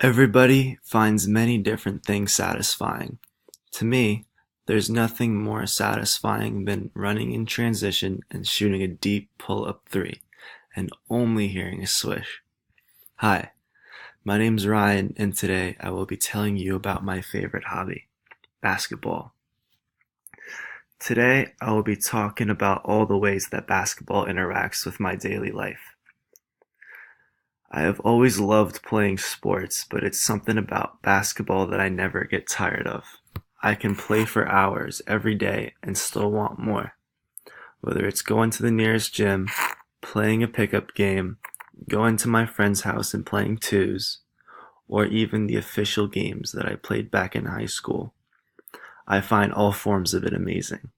Everybody finds many different things satisfying. To me, there's nothing more satisfying than running in transition and shooting a deep pull-up three, and only hearing a swish. Hi, my name's Ryan, and today I will be telling you about my favorite hobby, basketball. Today, I will be talking about all the ways that basketball interacts with my daily life. I have always loved playing sports, but it's something about basketball that I never get tired of. I can play for hours every day and still want more. Whether it's going to the nearest gym, playing a pickup game, going to my friend's house and playing twos, or even the official games that I played back in high school. I find all forms of it amazing.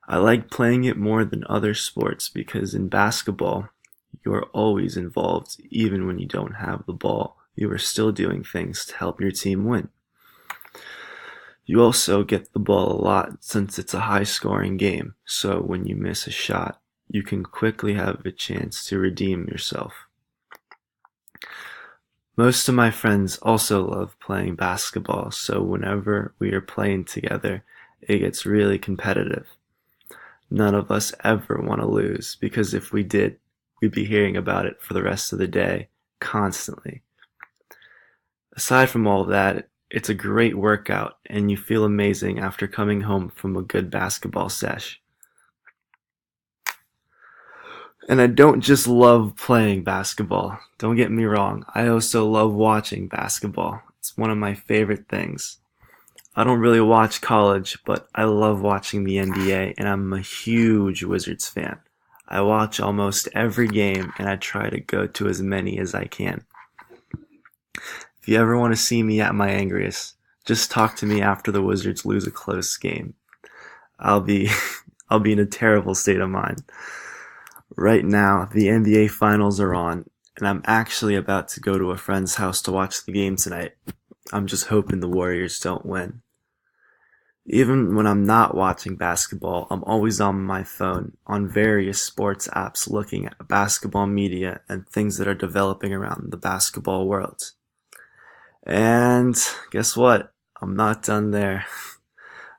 I like playing it more than other sports because in basketball, you are always involved. Even when you don't have the ball, you are still doing things to help your team win. You also get the ball a lot since it's a high-scoring game, so when you miss a shot, you can quickly have a chance to redeem yourself. Most of my friends also love playing basketball, so whenever we are playing together, it gets really competitive. None of us ever want to lose, because if we did, we'd be hearing about it for the rest of the day, constantly. Aside from all that, it's a great workout, and you feel amazing after coming home from a good basketball sesh. And I don't just love playing basketball. Don't get me wrong, I also love watching basketball. It's one of my favorite things. I don't really watch college, but I love watching the NBA, and I'm a huge Wizards fan. I watch almost every game, and I try to go to as many as I can. If you ever want to see me at my angriest, just talk to me after the Wizards lose a close game. I'll be I'll be in a terrible state of mind. Right now, the NBA finals are on, and I'm actually about to go to a friend's house to watch the game tonight. I'm just hoping the Warriors don't win. Even when I'm not watching basketball, I'm always on my phone, on various sports apps looking at basketball media and things that are developing around the basketball world. And guess what? I'm not done there.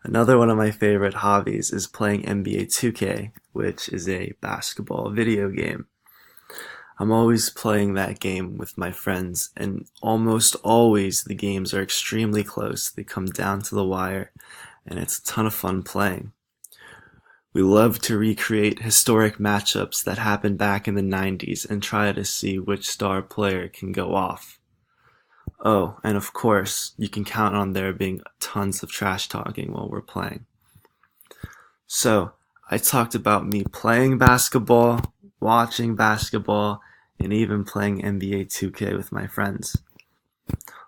Another one of my favorite hobbies is playing NBA 2K, which is a basketball video game. I'm always playing that game with my friends, and almost always the games are extremely close. They come down to the wire, and it's a ton of fun playing. We love to recreate historic matchups that happened back in the 90s and try to see which star player can go off. Oh, and of course, you can count on there being tons of trash talking while we're playing. So, I talked about me playing basketball, watching basketball, and even playing NBA 2K with my friends.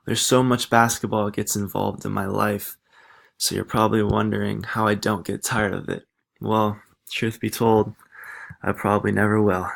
There's so much basketball that gets involved in my life, so you're probably wondering how I don't get tired of it. Well, truth be told, I probably never will.